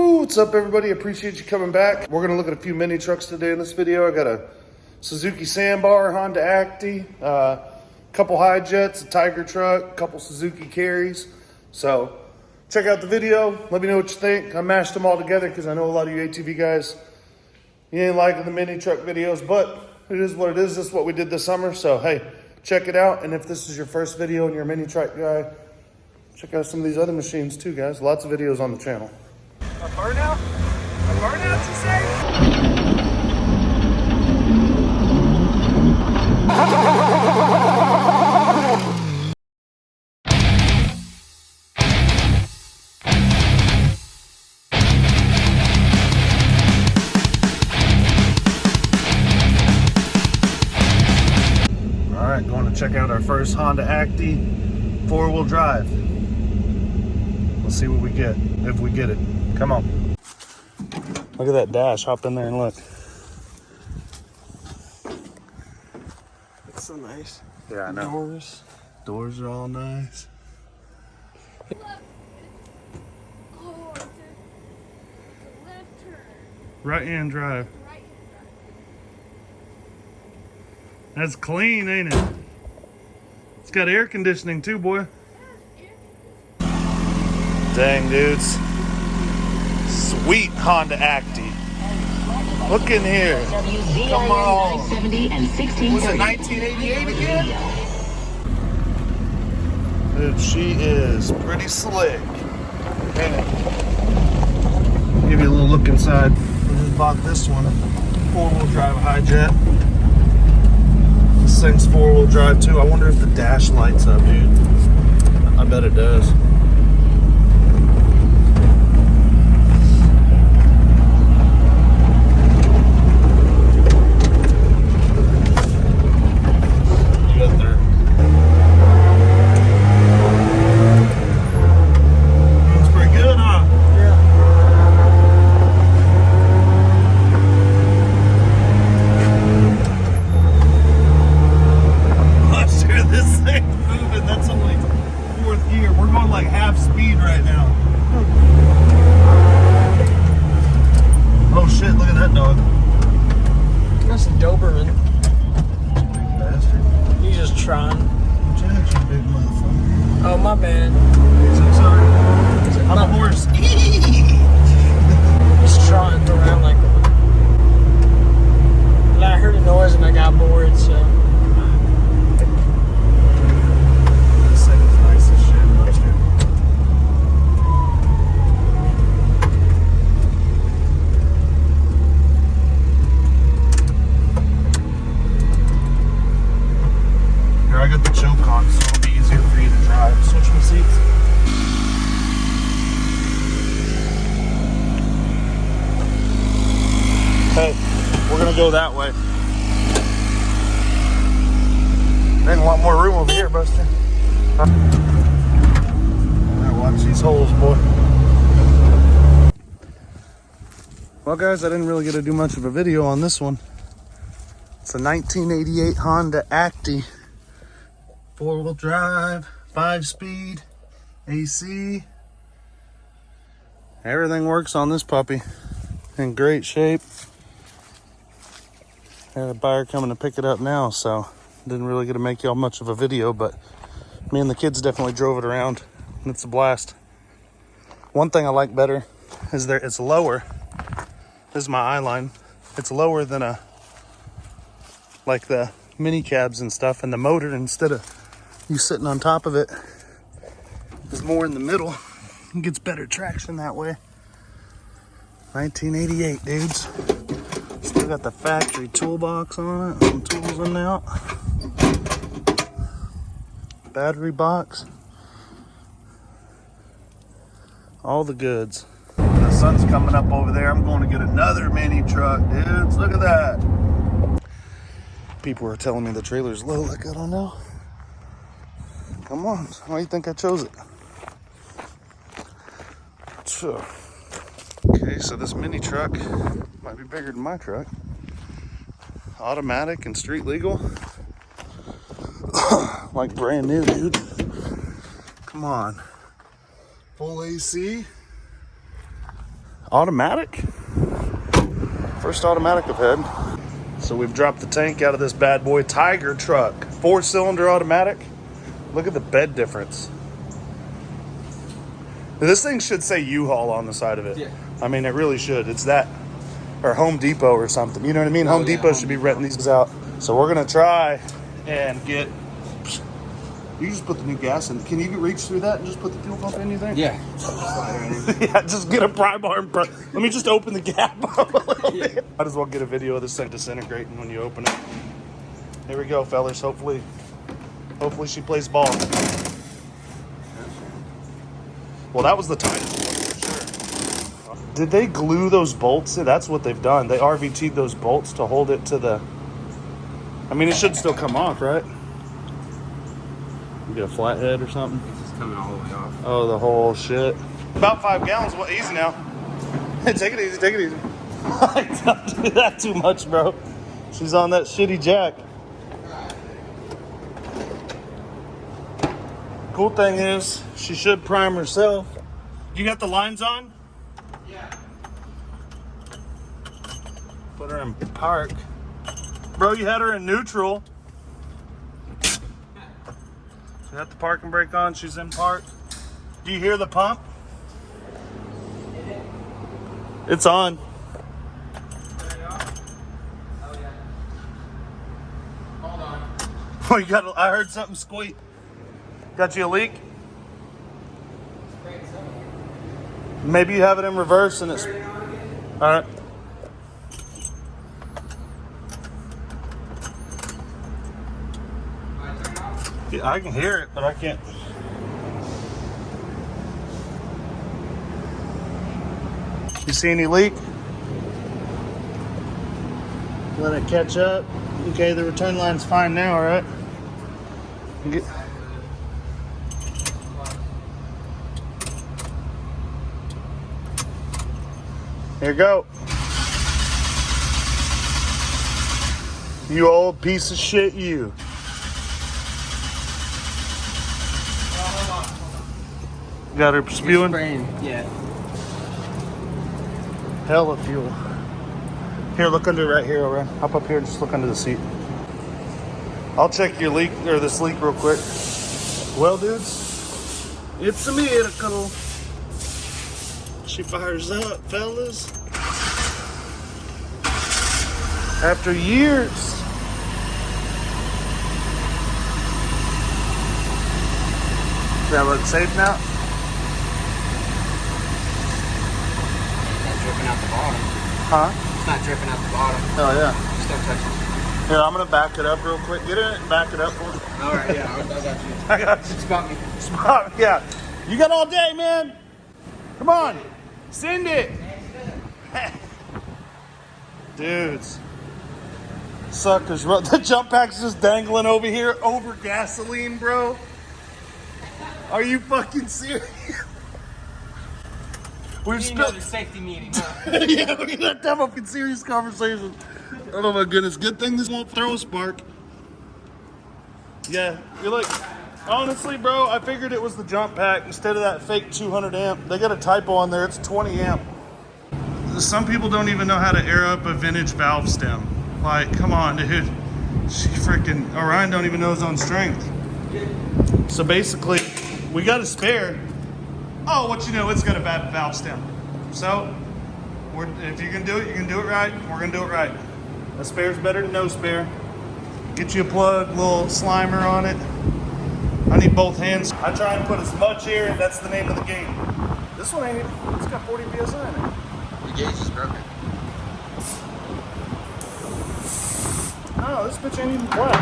What's up, everybody? Appreciate you coming back. We're gonna look at a few mini trucks today in this video. I got a Suzuki Sambar, Honda Acty, couple Hi Jets, a Tiger truck, a couple Suzuki Carries. So check out the video. Let me know what you think. I mashed them all together because I know a lot of you ATV guys, you ain't liking the mini truck videos, but it is what it is. This is what we did this summer. So hey, check it out. And if this is your first video and you're a mini truck guy, check out some of these other machines too, guys. Lots of videos on the channel. A burnout? A burnout, you say? All right, going to check out our first Honda Acty 4-wheel drive. We'll see what we get, if we get it. Come on. Look at that dash. Hop in there and look. It's so nice. Yeah, I know. Doors. Doors are all nice. Oh, it's a left turn. Right-hand drive. Right hand That's clean, ain't it? It's got air conditioning too, boy. Dang, dudes. Sweet Honda Acty. Look in here. Come on. Was it 1988 again? Dude, she is pretty slick. Man. Give you a little look inside. We just bought this one. 4-wheel drive Hi Jet. This thing's 4-wheel drive too. I wonder if the dash lights up, dude. I bet it does. Oh, my bad. So sorry. I'm a horse. Just trotting around like that. But I heard a noise and I got bored, so. This thing is nice as shit, don't you? Here, I got the choke on, so it'll be easier for you to drive. Switch my seats. Hey, we're gonna go that way. Ain't a lot more room over here, Buster. Now watch these holes, boy. Well, guys, I didn't really get to do much of a video on this one. It's a 1988 Honda Acty. 4-wheel drive, 5-speed, AC. Everything works on this puppy. In great shape. I had a buyer coming to pick it up now, so didn't really get to make y'all much of a video, but me and the kids definitely drove it around. It's a blast. One thing I like better is it's lower. This is my eye line. It's lower than like the mini cabs and stuff, and the motor, instead of you sitting on top of it, is more in the middle. It gets better traction that way. 1988, dudes. Still got the factory toolbox on it. Some tools in and out. Battery box. All the goods. The sun's coming up over there. I'm going to get another mini truck, dudes. Look at that. People are telling me the trailer's low. Like, I don't know. Come on. Why do you think I chose it? So. Okay, so this mini truck might be bigger than my truck. Automatic and street legal. Like brand new, dude. Come on. Full AC. Automatic? First automatic I've had. So we've dropped the tank out of this bad boy Tiger truck. 4-cylinder automatic. Look at the bed difference. This thing should say U-Haul on the side of it. Yeah. I mean, it really should. It's that. Or Home Depot or something. You know what I mean? Oh, Home yeah, Depot Home should be Depot. renting these out. So we're going to try and get... You just put the new gas in. Can you reach through that and just put the fuel pump in, you think? Yeah. Yeah, just get a pry bar and let me just open the gap up a little bit. Might as well get a video of this thing disintegrating when you open it. Here we go, fellas. Hopefully she plays ball. Well, that was the tightest one for sure. Did they glue those bolts in? That's what they've done. They RVT'd those bolts to hold it to the... I mean, it should still come off, right? You get a flathead or something? It's just coming all the way off. Oh, the whole shit. About 5 gallons. Well, easy now. Take it easy, take it easy. Don't do that too much, bro. She's on that shitty jack. Cool thing is, she should prime herself. You got the lines on? Yeah. Put her in park. Bro, you had her in neutral. She got the parking brake on, she's in park. Do you hear the pump? It's on. Hold on. Oh, you got. I heard something squeak. Got you a leak? Maybe you have it in reverse and it's. All right. Yeah, I can hear it, but I can't. You see any leak? Let it catch up. Okay, the return line's fine now, all right? Get... Here you go. You old piece of shit, you. Got her spewing? Yeah. Hella fuel. Here, look under right here, alright? Hop up here and just look under the seat. I'll check your leak, or this leak real quick. Well, dudes, it's a miracle. She fires up, fellas. After years. Does that look safe now? Dripping out the bottom. Huh? It's not dripping out the bottom. Oh, yeah. Just don't touch it. Here, I'm going to back it up real quick. Get in it and back it up for me. All right, yeah, I got you. I got you. Spot me. Spot, yeah. You got all day, man. Come on. Send it. Dudes. Suckers. The jump pack's just dangling over here over gasoline, bro. Are you fucking serious? We've spilled the safety meeting. yeah, we're gonna have to have a serious conversation. Oh my goodness, good thing this won't throw a spark. Yeah, you're like, honestly, bro, I figured it was the jump pack instead of that fake 200 amp. They got a typo on there, it's 20 amp. Some people don't even know how to air up a vintage valve stem. Like, come on, dude. She freaking, Orion don't even know his own strength. So basically, we got a spare. Oh, what you know, it's got a bad valve stem. So, if you can do it, you can do it right. We're gonna do it right. A spare's better than no spare. Get you a plug, little Slimer on it. I need both hands. I try and put as much air, that's the name of the game. This one ain't even, it's got 40 PSI in it. The gauge is broken. Oh, this bitch ain't even flat.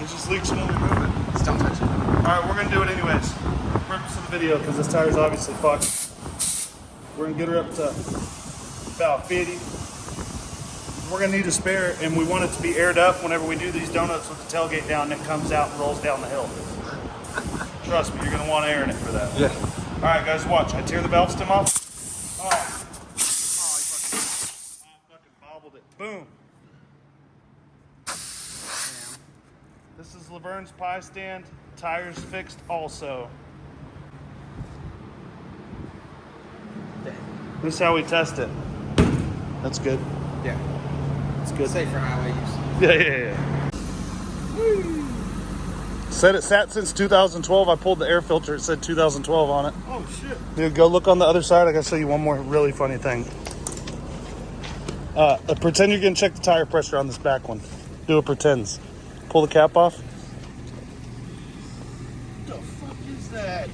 It just leaks when we move it. Just don't touch it. Alright, we're gonna do it anyways. Purpose of the video, because this tire's obviously fucked. We're gonna get her up to about 50. We're gonna need a spare, and we want it to be aired up whenever we do these donuts with the tailgate down, and it comes out and rolls down the hill. Trust me, you're gonna want air in it for that. Yeah. Alright guys, watch. I tear the valve stem off. Oh, he fucking bobbled it. Boom. This is Laverne's pie stand. Tires fixed also. The This is how we test it. That's good. Yeah. That's good. Safe for highway use. Yeah. Said it sat since 2012. I pulled the air filter. It said 2012 on it. Oh shit. Dude, go look on the other side. I gotta show you one more really funny thing. Pretend you're gonna check the tire pressure on this back one. Do a pretends. Pull the cap off. What the fuck is that?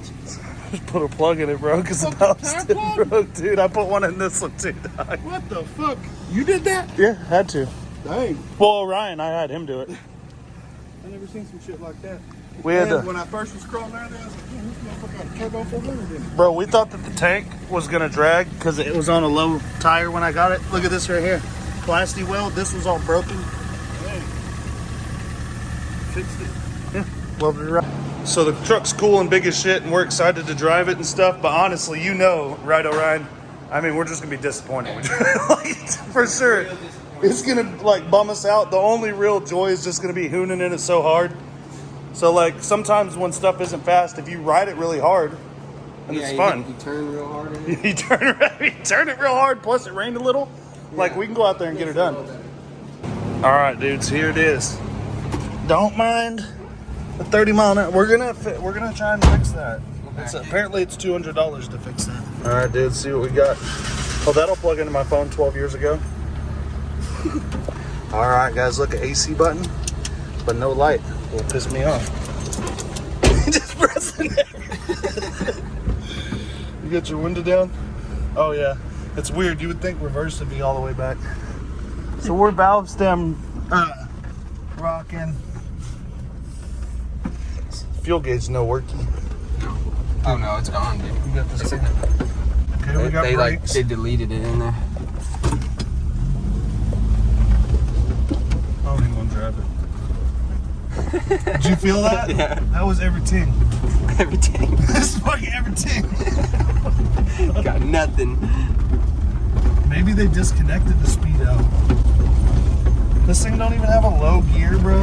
Just put a plug in it, bro, because the Fucking valve's tire still plug? broke, dude. I put one in this one too, dog. What the fuck? You did that? Yeah, had to. Dang. Well, Orion, I had him do it. I never seen some shit like that. We had to. When I first was crawling out there, I was like, damn, this motherfucker got a turbo 400 in it. Bro, we thought that the tank was gonna drag because it was on a low tire when I got it. Look at this right here. Plasti weld. This was all broken. Dang. Fixed it. Yeah, welded it right. So the truck's cool and big as shit, and we're excited to drive it and stuff. But honestly, you know, right, Orion? I mean, we're just gonna be disappointed. Like, for sure, it's gonna like bum us out. The only real joy is just gonna be hooning in it so hard. So like sometimes when stuff isn't fast, if you ride it really hard, and it's fun. You turn real hard in it. You turn it real hard. Plus it rained a little. Like we can go out there and get her done. All right, dudes, here it is. Don't mind the 30 mile an hour. We're gonna try and fix that. Apparently it's $200 to fix that. All right, dudes, see what we got. Oh, that'll plug into my phone 12 years ago. All right, guys, look at AC button, but no light. Will piss me off. Just pressing it. You got your window down? Oh yeah. It's weird. You would think reverse would be all the way back. So we're valve stem rocking. Fuel gauge no working. Oh no, it's gone, dude. You got this. Okay, we got brakes. They deleted it in there. I don't even want to drive it. Did you feel that? Yeah. That was everything. Everything. This is fucking everything. Got nothing. Maybe they disconnected the speedo. This thing don't even have a low gear, bro.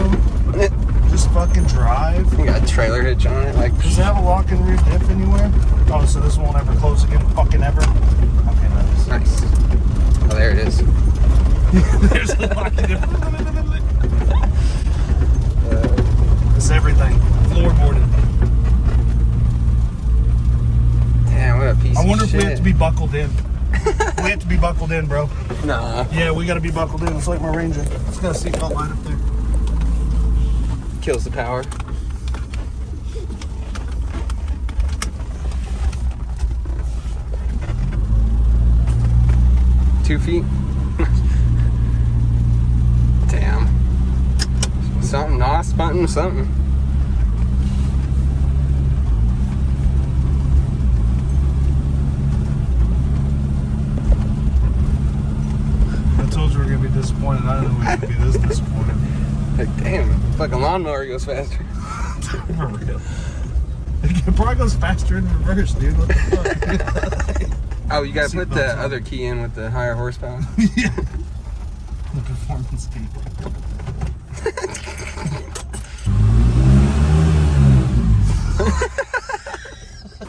Just fucking drive. You got a trailer hitch on it, like. Does it have a lock and rear diff anywhere? Oh, so this won't ever close again, fucking ever? Okay, nice. Nice. Oh, there it is. There's the lock and diff. It's everything. Floorboarded. Damn, what a piece of shit. I wonder if we have to be buckled in. We have to be buckled in, bro. Nah. Yeah, we gotta be buckled in. It's like my Ranger. It's got a seatbelt light up there. Kills the power. $2 feet. Damn. Something, NOS button, something. I told you we were gonna be disappointed. I didn't know we were gonna be this disappointed. Like, damn, fucking lawnmower goes faster. For real. It probably goes faster in reverse, dude. What the fuck? Oh, you gotta put the Seatbelts on. other key in with the higher horsepower. Yeah. The performance key.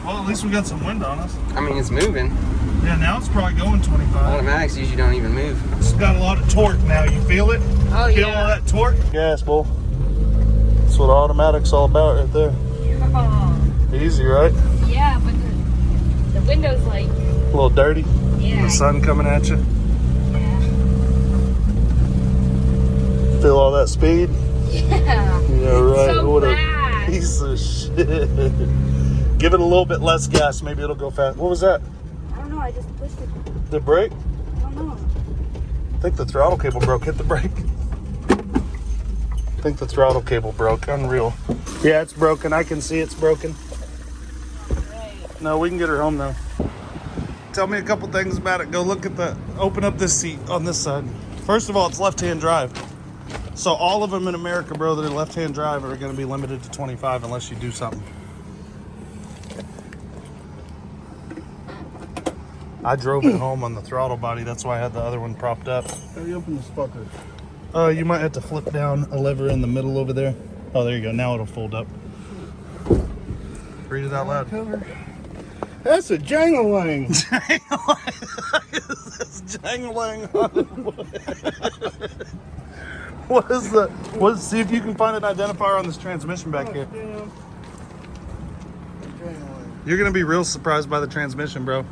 Well, at least we got some wind on us. I mean, it's moving. Yeah, now it's probably going 25. Automatics usually don't even move. It's got a lot of torque now. You feel it? Oh, Feel yeah. all that torque? Gas, bull. That's what automatic's all about right there. Oh, Easy, right? yeah, but the window's like, A little dirty. yeah. The sun coming at you. Yeah. Feel all that speed? Yeah. Yeah, right. So What a fast. piece of shit. Give it a little bit less gas. Maybe it'll go fast. What was that? I don't know, I just pushed it. The brake? I don't know. I think the throttle cable broke. Hit the brake. I think the throttle cable broke. Unreal. Yeah, it's broken. I can see it's broken. Right. No, we can get her home though. Tell me a couple things about it. Go look at open up this seat on this side. First of all, it's left-hand drive. So all of them in America, bro, that are left-hand drive are going to be limited to 25 unless you do something. I drove it home on the throttle body. That's why I had the other one propped up. How do you open this fucker? You might have to flip down a lever in the middle over there. Oh, there you go. Now it'll fold up. Read it out loud. Cover. That's a jangling. Jangling. What is the? What? See if you can find an identifier on this transmission back here. You're gonna be real surprised by the transmission, bro.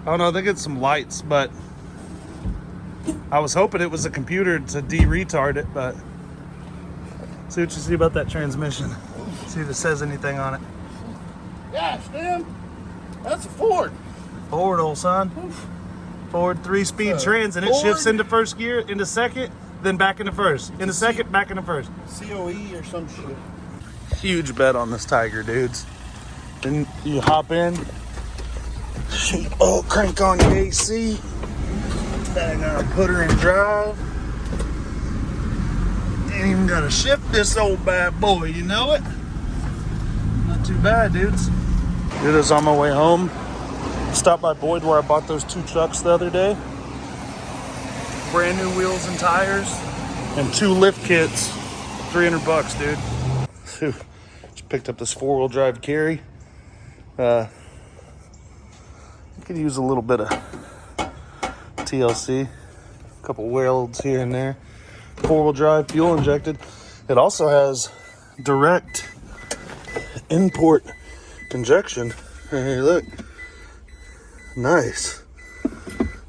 Oh no, I think it's some lights, but I was hoping it was a computer to de-retard it, but see what you see about that transmission. See if it says anything on it. Gosh, damn. That's a Ford. Ford, old son. Ford 3-speed trans, and it shifts into first gear, into second, then back into first. Into second, back into first. COE or some shit. Huge bet on this Tiger, dudes. Then you hop in. Oh, crank on your AC. Then I gotta put her in drive. Ain't even gotta shift this old bad boy, you know it? Not too bad, dudes. Dude, I was on my way home. Stopped by Boyd where I bought those 2 trucks the other day. Brand new wheels and tires. And 2 lift kits. $300, dude. Just picked up this 4-wheel drive carry. Could use a little bit of TLC. A couple welds here and there. 4-wheel drive, fuel injected. It also has direct import injection. Hey, look. Nice.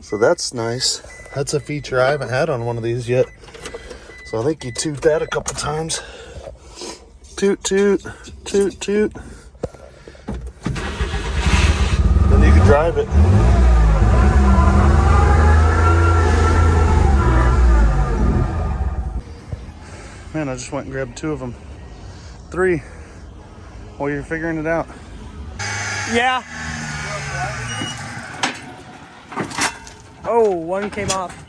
So that's nice. That's a feature I haven't had on one of these yet. So I think you toot that a couple times. Toot, toot, toot, toot. Then you can drive it. Man, I just went and grabbed 2 of them. 3 while you're figuring it out. Yeah. Oh, one came off.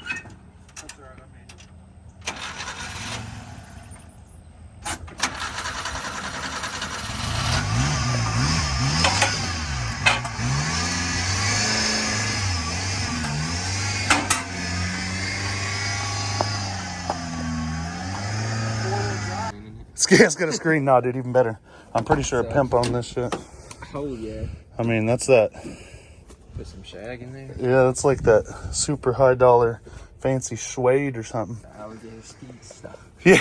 It's got a screen. Nah, dude, even better. I'm pretty sure a pimp on this shit. Oh yeah. I mean, that's that. Put some shag in there. Yeah, that's like that super high dollar fancy suede or something. Alligator skeet stuff. Yeah.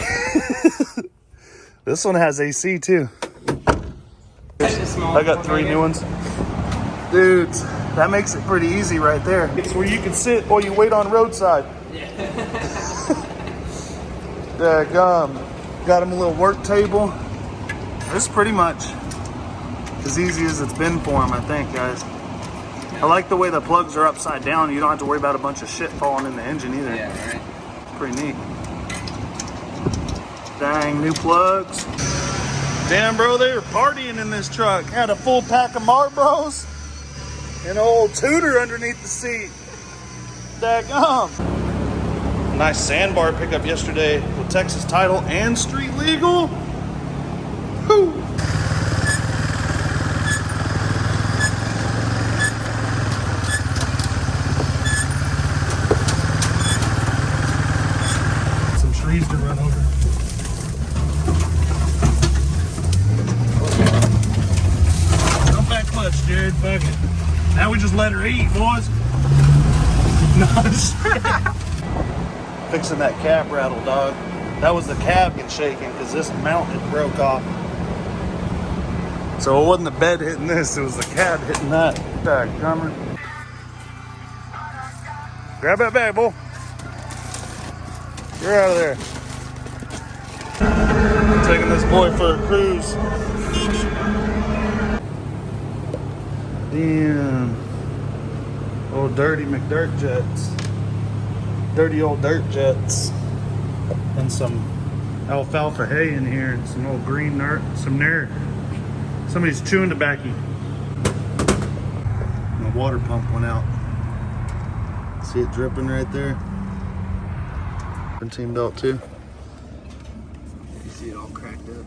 This one has AC too. I got 3 new ones. Dudes, that makes it pretty easy right there. It's where you can sit while you wait on roadside. Daggum. Got him a little work table. This is pretty much as easy as it's been for him, I think, guys. I like the way the plugs are upside down. You don't have to worry about a bunch of shit falling in the engine either. Yeah, right. Pretty neat. Dang, new plugs. Damn, bro, they were partying in this truck. Had a full pack of Marlboros and an old Tudor underneath the seat. Daggum. Nice sandbar pickup yesterday with Texas title and street legal. Whew. Some trees to run over. Don't back clutch, Jared. Fuck it. Now we just let her eat, boys. No, fixing that cab rattle, dog. That was the cab getting shaking because this mount had broke off. So it wasn't the bed hitting this, it was the cab hitting that. Daggummer. Grab that bag, boy. You're out of there. Taking this boy for a cruise. Damn. Old dirty McDirt jets. Dirty old dirt jets. And some alfalfa hay in here and some old green nerd, some nerd. Somebody's chewing tobacco. My water pump went out. See it dripping right there? Team belt too. You see it all cracked up.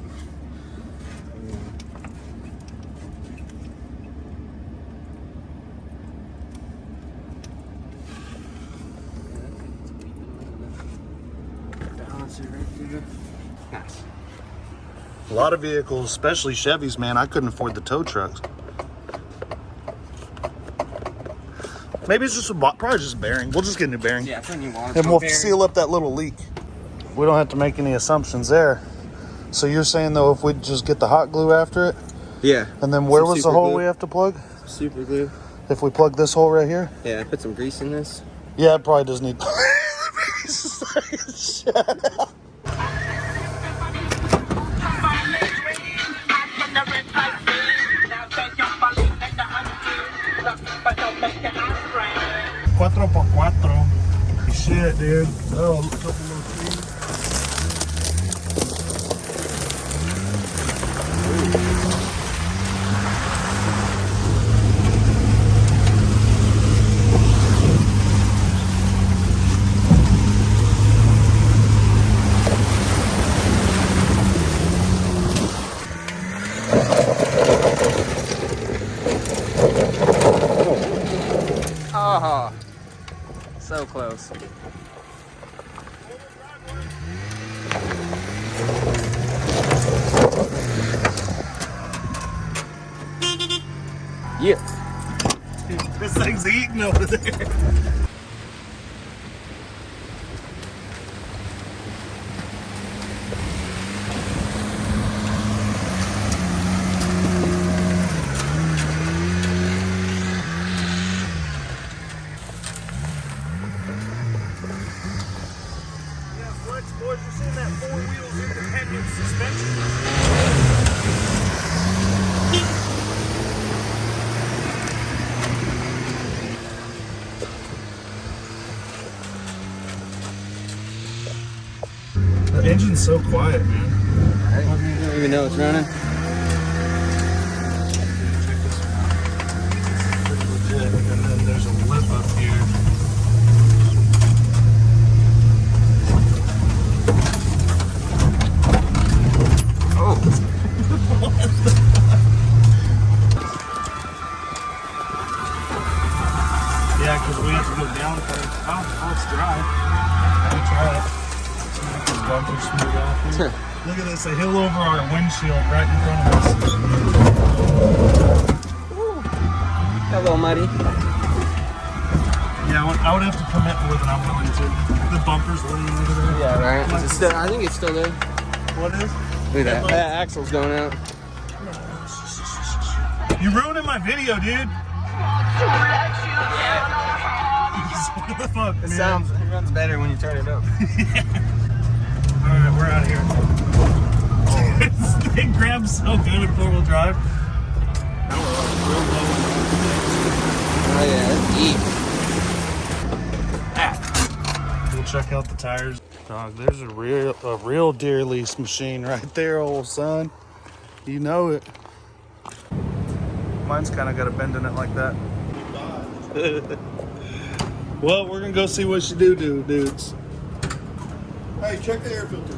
Balance it right there. Nice. A lot of vehicles, especially Chevys, man, I couldn't afford the tow trucks. Maybe it's just probably just a bearing. We'll just get a new bearing. Yeah, put a new water And pump we'll bearing. seal up that little leak. We don't have to make any assumptions there. So you're saying, though, if we just get the hot glue after it? Yeah. And then where Some was the super hole glue. we have to plug? Super glue. If we plug this hole right here? Yeah, put some grease in this. Yeah, it probably does need... Cuatro por cuatro. Shit, dude. Oh, a couple more feet. Oh, so close. Yeah. This thing's eating over there. Boys, you seen that 4 wheels independent suspension? The engine's so quiet, man. I don't even know it's running. Check this one out. Pretty legit. And then there's a lip up here. Oh. Yeah, because we have to go down first. Oh, it's dry. Let me try it. See if this bumper smooth off here. Look at this, a hill over our windshield right in front of us. Got a little muddy. Yeah, I would have to commit more than I'm willing to. The bumper's laying over there. Yeah, right. Is it still, I think it's still there. What is? Look at that. That axle's going out. You ruining my video, dude. What the fuck, It man? it runs better when you turn it up. Alright, we're out of here. This thing grabs so good in 4-wheel drive. Oh yeah, that's deep. We'll check out the tires. Dog, there's a real deer lease machine right there, old son. You know it. Mine's kind of got a bend in it like that. Well, we're gonna go see what she do, dudes. Hey, check the air filter.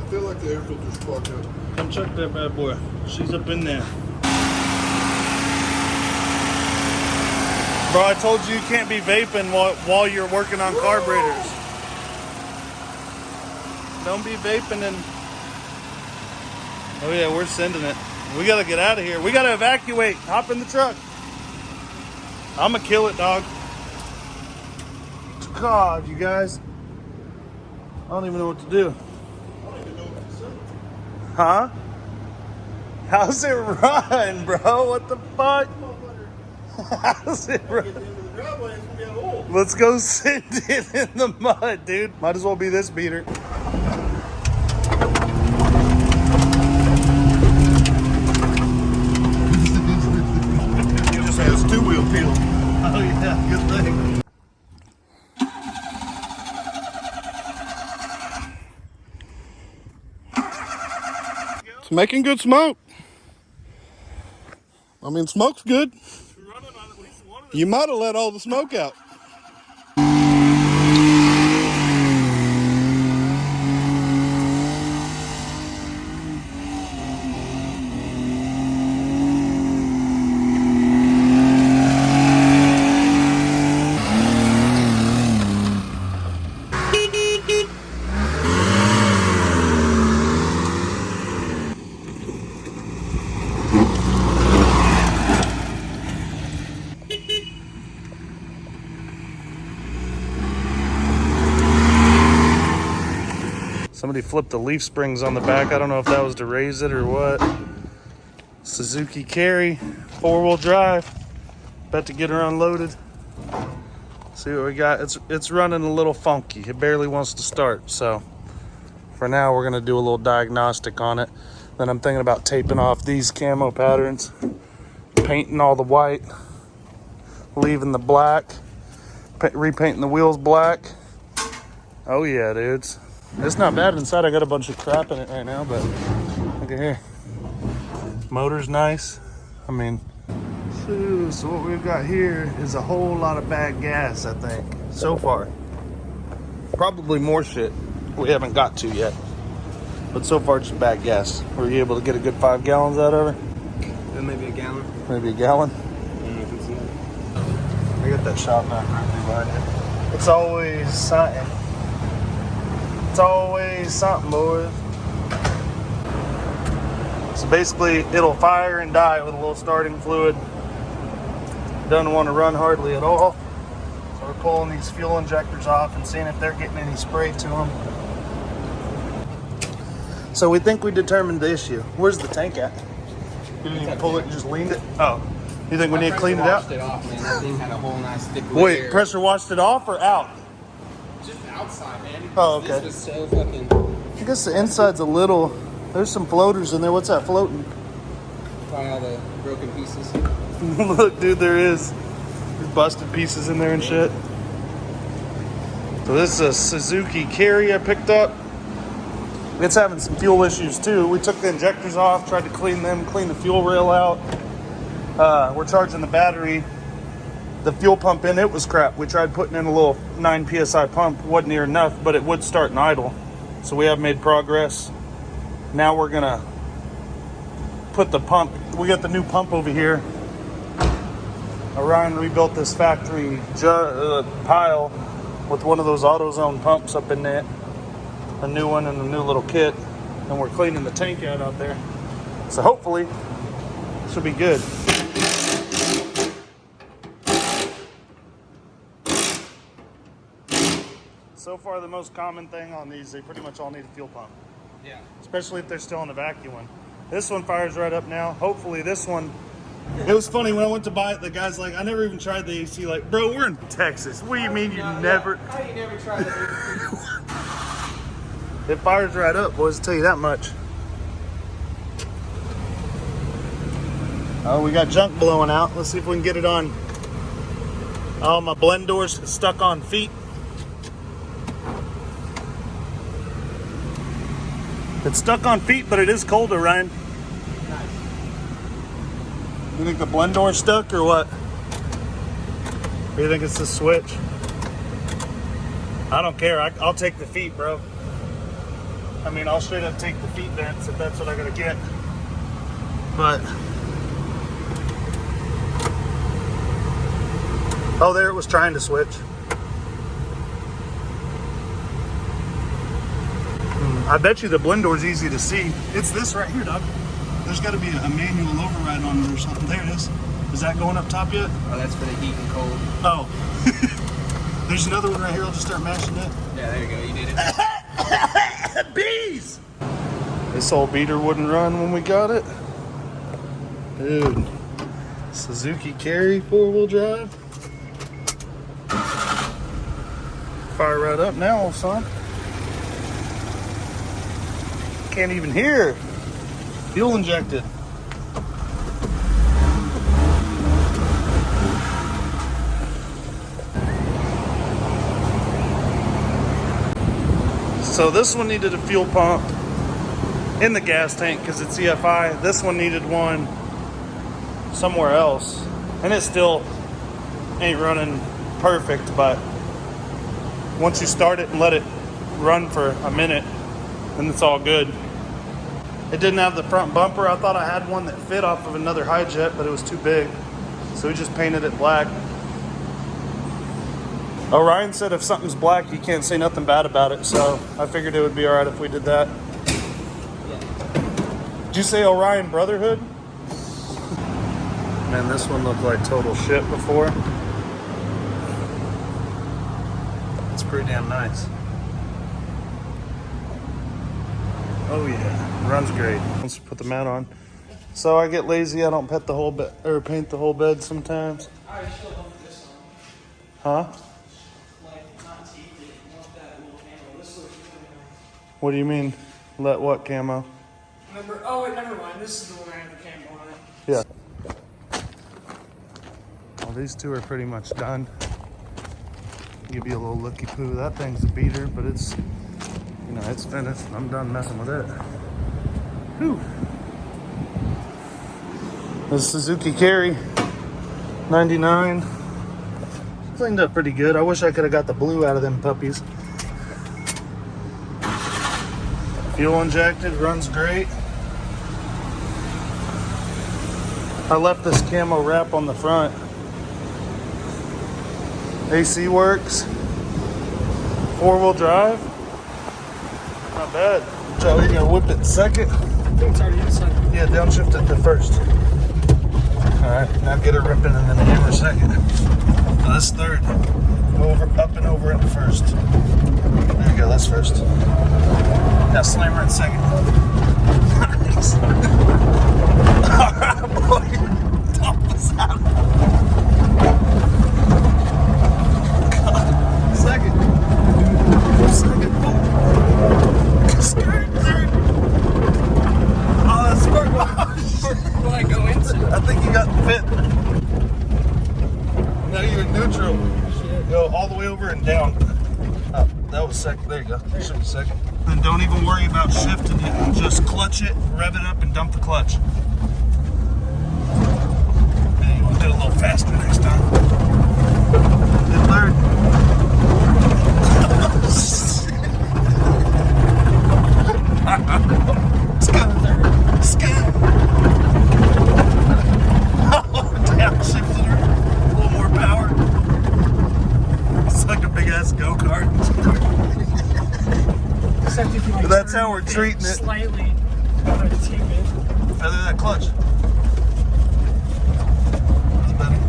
I feel like the air filter's clogged up. Come check that bad boy. She's up in there. Bro, I told you can't be vaping while you're working on carburetors. Don't be vaping and... Oh yeah, we're sending it. We gotta get out of here. We gotta evacuate. Hop in the truck. I'm gonna kill it, dog. God, you guys. I don't even know what to do. Huh? How's it run, bro? What the fuck? How's it run? Let's go send it in the mud, dude. Might as well be this beater. It just has 2-wheel peel. Oh yeah, good thing. It's making good smoke. I mean, smoke's good. You might have let all the smoke out. flipped the leaf springs on the back. I don't know if that was to raise it or what. Suzuki Carry, 4-wheel drive. About to get her unloaded. See what we got. It's running a little funky. It barely wants to start. So for now, we're gonna do a little diagnostic on it. Then I'm thinking about taping off these camo patterns, painting all the white, leaving the black, repainting the wheels black. Oh yeah, dudes. It's not bad inside. I got a bunch of crap in it right now, but look at here. Motor's nice. I mean, so what we've got here is a whole lot of bad gas, I think, so far. Probably more shit we haven't got to yet. But so far, just bad gas. Were you able to get a good 5 gallons out of her? Maybe a gallon. Maybe a gallon? I don't know if it's enough. I got that shop vac right behind it. It's always something. It's always something, boys. So basically, it'll fire and die with a little starting fluid. Doesn't want to run hardly at all. So we're pulling these fuel injectors off and seeing if they're getting any spray to them. So we think we determined the issue. Where's the tank at? You didn't even pull it, you just leaned it? Oh. You think we need to clean it out? It off, man. That thing had a whole nice thick Wait, layer. pressure washed it off or out? Just outside, man. Oh, okay. This was so fucking... I guess the inside's a little... There's some floaters in there. What's that floating? Probably all the broken pieces. Look, dude, there is. There's busted pieces in there and shit. So this is a Suzuki Carry I picked up. It's having some fuel issues too. We took the injectors off, tried to clean them, clean the fuel rail out. We're charging the battery. The fuel pump in it was crap. We tried putting in a little 9 PSI pump. Wasn't near enough, but it would start and idle. So we have made progress. Now we're gonna put the pump. We got the new pump over here. Orion rebuilt this factory pile with one of those AutoZone pumps up in it. A new one and a new little kit. And we're cleaning the tank out there. So hopefully, this will be good. So far, the most common thing on these, they pretty much all need a fuel pump. Yeah. Especially if they're still in a vacuum one. This one fires right up now. Hopefully this one. It was funny when I went to buy it, the guy's like, I never even tried the AC. Like, bro, we're in Texas. What do you mean you never? How you never tried that? It fires right up, boys, I'll tell you that much. Oh, we got junk blowing out. Let's see if we can get it on. Oh, my blend door's stuck on feet. It's stuck on feet, but it is colder, Ryan. Nice. You think the blend door's stuck or what? Or you think it's the switch? I don't care. I'll take the feet, bro. I mean, I'll straight up take the feet vents if that's what I gotta get. But... oh, there it was trying to switch. I bet you the blend door's easy to see. It's this right here, dog. There's got to be a manual override on it or something. There it is. Is that going up top yet? Oh, that's for the heat and cold. Oh. There's another one right here. I'll just start mashing it. Yeah, there you go. You did it. Bees! This old beater wouldn't run when we got it. Dude. Suzuki Carry 4-wheel drive. Fire right up now, son. Can't even hear. Fuel injected. So this one needed a fuel pump in the gas tank because it's EFI. This one needed one somewhere else. And it still ain't running perfect, but once you start it and let it run for a minute, then it's all good. It didn't have the front bumper. I thought I had one that fit off of another Hi Jet, but it was too big. So we just painted it black. Orion said if something's black, you can't say nothing bad about it. So I figured it would be all right if we did that. Did you say Orion Brotherhood? Man, this one looked like total shit before. It's pretty damn nice. Oh yeah, runs great. Let's put the mat on. So I get lazy. I don't pet the whole bed or paint the whole bed sometimes. I still want this Huh? on. Like, not taped it. You want that little camo. This looks really nice. What do you mean? Let what camo? Remember? Oh, wait, never mind. This is the one I have the camo on it. Yeah. Well, these two are pretty much done. Give you a little looky poo. That thing's a beater, but it's, you know, it's finished. I'm done messing with it. Whew. This Suzuki Carry 99. Cleaned up pretty good. I wish I could have got the blue out of them puppies. Fuel injected, runs great. I left this camo wrap on the front. AC works. 4-wheel drive. Not bad. So you're gonna whip it second? I think it's already inside. Yeah, downshift it to first. Alright, now get her ripping and then hammer second. Now that's third. Go over, up and over into first. There you go, that's first. Now slam her in second. Nice. Alright, boy. Top us out. Second. Second. Skirt. Third. Oh, that's smart. Will I go into? I think you got fit. Now you're in neutral. Go all the way over and down. Up. That was second. There you go. You should be second. And don't even worry about shifting it. Just clutch it, rev it up, and dump the clutch. Maybe you want to do it a little faster next time. Then third. Scan. Downshifted her. A little more power. It's like a big ass go-kart. Except if you like That's turn how we're it treating it. Slightly. Try to tape it. Feather that clutch. That's better.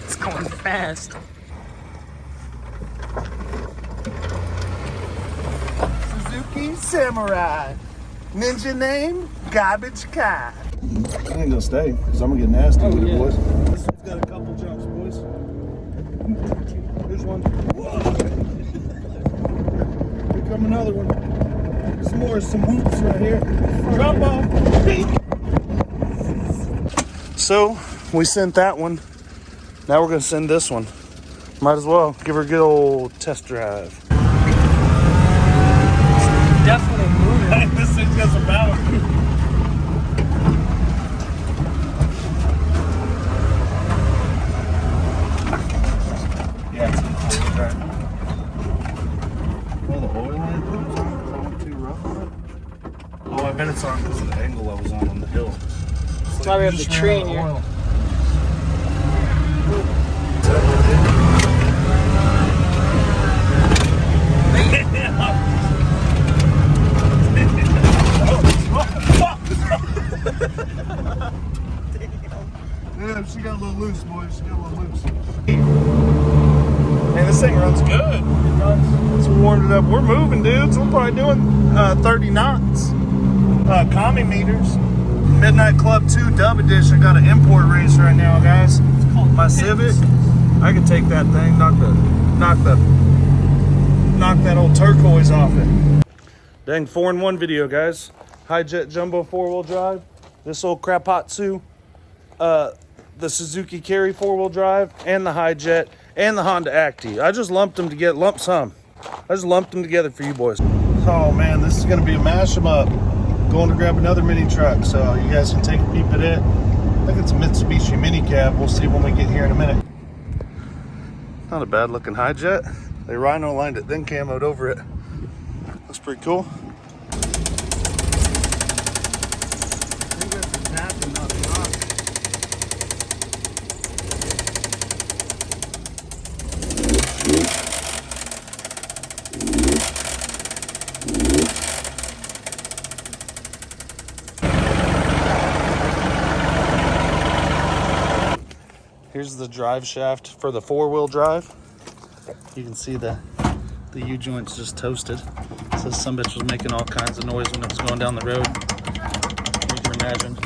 It's going fast. Suzuki Samurai. Ninja name, Garbage Car. I ain't gonna stay, because I'm gonna get nasty with it, boys. This one's got a couple jumps, boys. Here's one. Whoa. Here come another one. Some whoops right here. Drop off. So, we sent that one. Now we're gonna send this one. Might as well give her a good old test drive. Definitely moving. Hey, this thing's got some power. Yeah, it's a four-wheel drive. Well, the oil in it was on. Is that one too rough on it? Oh, I bet it's on because of the angle I was on the hill. It's Why we you have just the ran tree out in of here. oil. Yeah, she got a little loose, boys. She got a little loose. Man, this thing runs good. So we warmed it up. We're moving, dudes. We're probably doing 30 knots. Commie meters. Midnight Club 2 Dub Edition. Got an import race right now, guys. My Civic. I could take that thing, knock that old turquoise off it. Dang, 4-in-1 video, guys. Hi Jet Jumbo 4-wheel drive. This old Krapatsu. The Suzuki Carry 4-wheel drive, and the Hi Jet, and the Honda Acty. I just lumped them together, I just lumped them together for you boys. Oh man, this is gonna be a mash 'em up. going to grab another mini truck, so you guys can take a peep at it. I think it's a Mitsubishi Mini-cab. We'll see when we get here in a minute. Not a bad looking Hi Jet. They rhino lined it, then camoed over it. Looks pretty cool. Here's the drive shaft for the 4-wheel drive. You can see the U-joint's just toasted. So some bitch was making all kinds of noise when it was going down the road. You can imagine.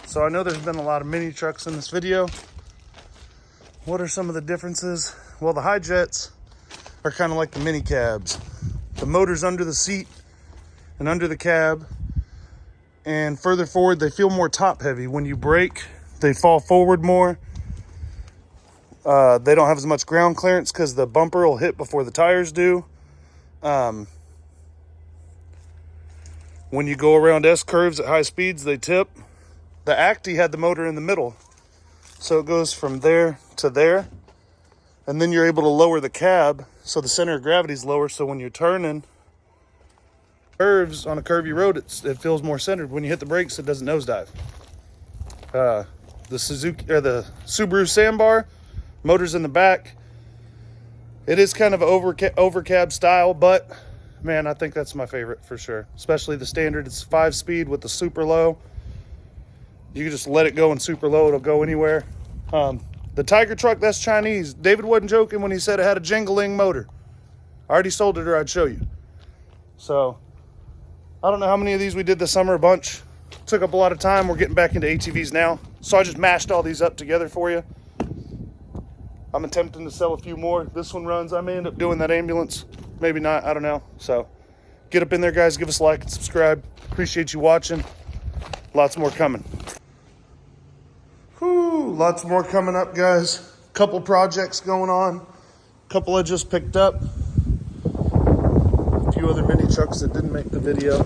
So I know there's been a lot of mini trucks in this video. What are some of the differences? Well, the Hi Jets are kind of like the mini cabs. The motor's under the seat and under the cab. And further forward, they feel more top heavy. When you brake, they fall forward more. They don't have as much ground clearance because the bumper will hit before the tires do. When you go around S-curves at high speeds, they tip. The Acty had the motor in the middle. So it goes from there to there. And then you're able to lower the cab so the center of gravity is lower. So when you're turning curves on a curvy road, it feels more centered. When you hit the brakes, it doesn't nosedive. The Subaru Sambar, motors in the back. It is kind of over cab style, but man, I think that's my favorite for sure. Especially the standard. It's 5-speed with the super low. You can just let it go in super low. It'll go anywhere. The Tiger truck, that's Chinese. David wasn't joking when he said it had a jingling motor. I already sold it, or I'd show you. So I don't know how many of these we did this summer. A bunch. Took up a lot of time. We're getting back into ATVs now. So I just mashed all these up together for you. I'm attempting to sell a few more. This one runs. I may end up doing that ambulance. Maybe not. I don't know. So get up in there, guys. Give us a like and subscribe. Appreciate you watching. Lots more coming. Whew, lots more coming up, guys. Couple projects going on. Couple I just picked up. A few other mini trucks that didn't make the video.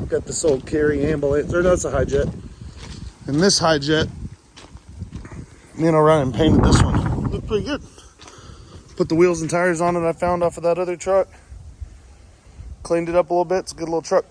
Got this old Carry ambulance. Or no, it's a Hi Jet. And this Hi Jet, me and Orion painted this one. Looked pretty good. Put the wheels and tires on it I found off of that other truck. Cleaned it up a little bit. It's a good little truck.